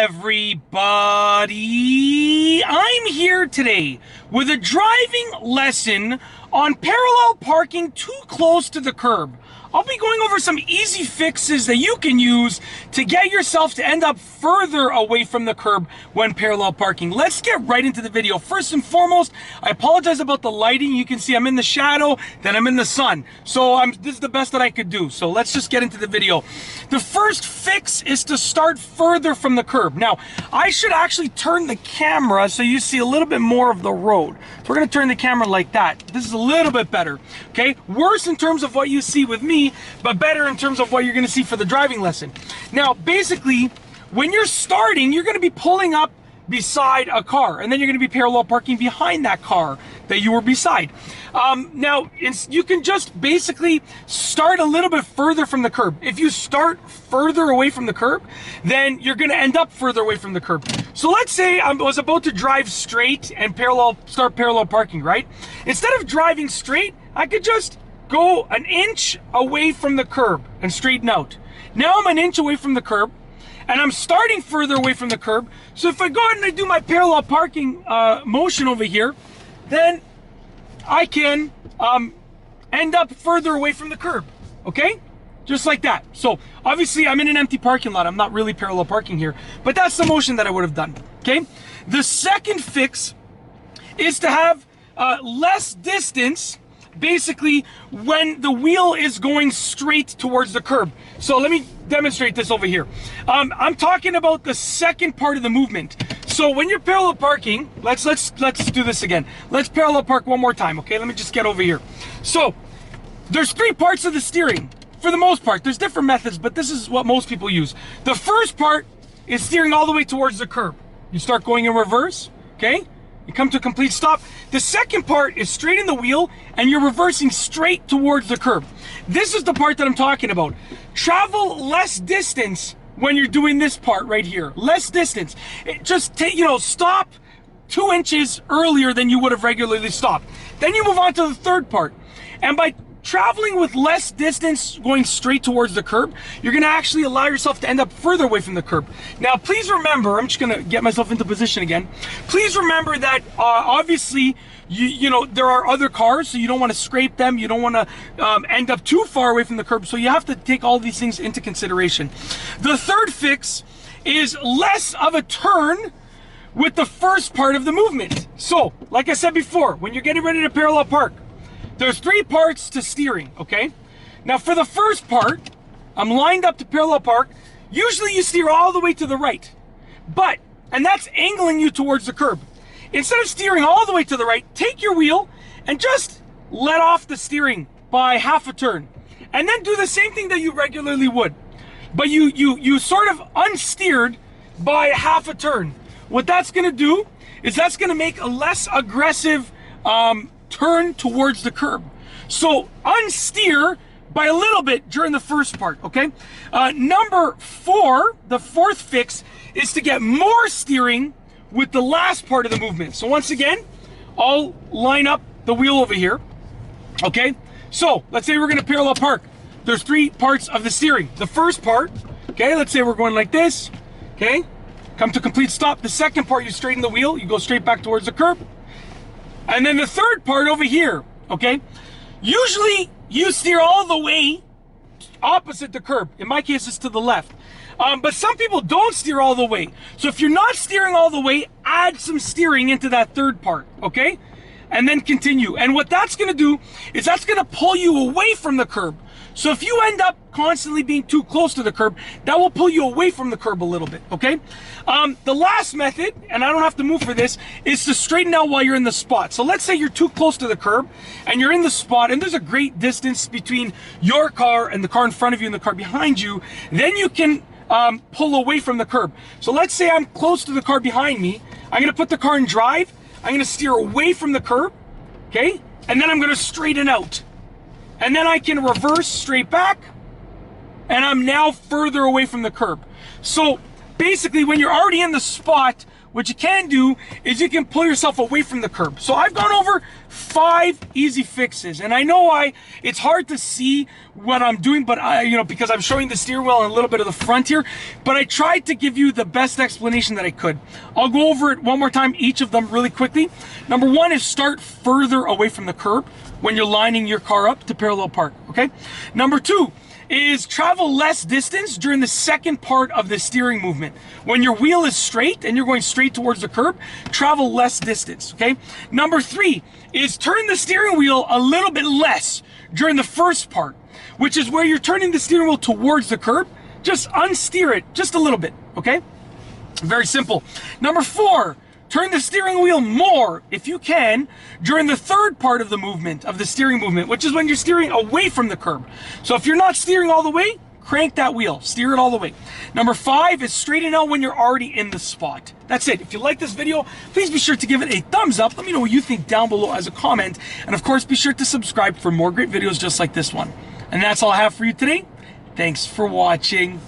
everybody, I'm here today with a driving lesson on parallel parking too close to the curb. I'll be going over some easy fixes that you can use to get yourself to end up further away from the curb when parallel parking. Let's get right into the video. First and foremost, I apologize about the lighting. You can see I'm in the shadow, then I'm in the sun. So this is the best that I could do. So let's just get into the video. The first fix is to start further from the curb. Now, I should actually turn the camera so you see a little bit more of the road. So we're gonna turn the camera like that. This is a little bit better, okay? Worse in terms of what you see with me, but better in terms of what you're gonna see for the driving lesson. Now, basically, when you're starting, you're gonna be pulling up beside a car, and then you're gonna be parallel parking behind that car that you were beside. Now, you can just basically start a little bit further from the curb. If you start further away from the curb, then you're gonna end up further away from the curb. So let's say I was about to drive straight and start parallel parking, right? Instead of driving straight, I could just go an inch away from the curb and straighten out. Now I'm an inch away from the curb, and I'm starting further away from the curb. So if I go ahead and I do my parallel parking motion over here, then I can end up further away from the curb, okay? Just like that. So obviously I'm in an empty parking lot. I'm not really parallel parking here, but that's the motion that I would have done, okay? The second fix is to have less distance basically when the wheel is going straight towards the curb. So let me demonstrate this over here. I'm talking about the second part of the movement. So when you're parallel parking, let's do this again. Let's parallel park one more time, okay? Let me just get over here. So there's three parts of the steering for the most part. There's different methods, but this is what most people use. The first part is steering all the way towards the curb. You start going in reverse, okay? You come to a complete stop. The second part is straighten the wheel and you're reversing straight towards the curb. This is the part that I'm talking about. Travel less distance when you're doing this part right here. Less distance. Just take, stop 2 inches earlier than you would have regularly stopped. Then you move on to the third part. And by traveling with less distance going straight towards the curb, you're gonna actually allow yourself to end up further away from the curb. Now, please remember, I'm just gonna get myself into position again. Please remember that obviously, there are other cars, so you don't wanna scrape them. You don't wanna end up too far away from the curb. So you have to take all these things into consideration. The third fix is less of a turn with the first part of the movement. So, like I said before, when you're getting ready to parallel park, there's three parts to steering, okay? Now for the first part, I'm lined up to parallel park. Usually you steer all the way to the right, and that's angling you towards the curb. Instead of steering all the way to the right, take your wheel and just let off the steering by half a turn. And then do the same thing that you regularly would. But you sort of unsteered by half a turn. What that's gonna do is that's gonna make a less aggressive turn towards the curb. So unsteer by a little bit during the first part, okay? Number 4, the fourth fix, is to get more steering with the last part of the movement. So once again, I'll line up the wheel over here, okay? So let's say we're gonna parallel park. There's three parts of the steering. The first part, okay, let's say we're going like this, okay? Come to complete stop. The second part, you straighten the wheel, you go straight back towards the curb. And then the third part over here, okay? Usually you steer all the way opposite the curb. In my case, it's to the left. But some people don't steer all the way. So if you're not steering all the way, add some steering into that third part, okay? And then continue. And what that's gonna do is that's gonna pull you away from the curb. So if you end up constantly being too close to the curb, that will pull you away from the curb a little bit, okay? The last method, and I don't have to move for this, is to straighten out while you're in the spot. So let's say you're too close to the curb and you're in the spot and there's a great distance between your car and the car in front of you and the car behind you, then you can pull away from the curb. So let's say I'm close to the car behind me. I'm gonna put the car in drive. I'm gonna steer away from the curb, okay? And then I'm gonna straighten out. And then I can reverse straight back, and I'm now further away from the curb. So basically when you're already in the spot, what you can do is you can pull yourself away from the curb. So I've gone over 5 easy fixes, and I know it's hard to see what I'm doing, but because I'm showing the steering wheel and a little bit of the front here, but I tried to give you the best explanation that I could. I'll go over it one more time, each of them really quickly. Number 1 is start further away from the curb when you're lining your car up to parallel park, okay? Number 2 is travel less distance during the second part of the steering movement. When your wheel is straight and you're going straight towards the curb, travel less distance, okay? Number 3 is turn the steering wheel a little bit less during the first part, which is where you're turning the steering wheel towards the curb. Just unsteer it just a little bit, okay? Very simple. Number 4, turn the steering wheel more, if you can, during the third part of the movement, of the steering movement, which is when you're steering away from the curb. So if you're not steering all the way, crank that wheel, steer it all the way. Number 5 is straighten out when you're already in the spot. That's it. If you like this video, please be sure to give it a thumbs up. Let me know what you think down below as a comment. And of course, be sure to subscribe for more great videos just like this one. And that's all I have for you today. Thanks for watching.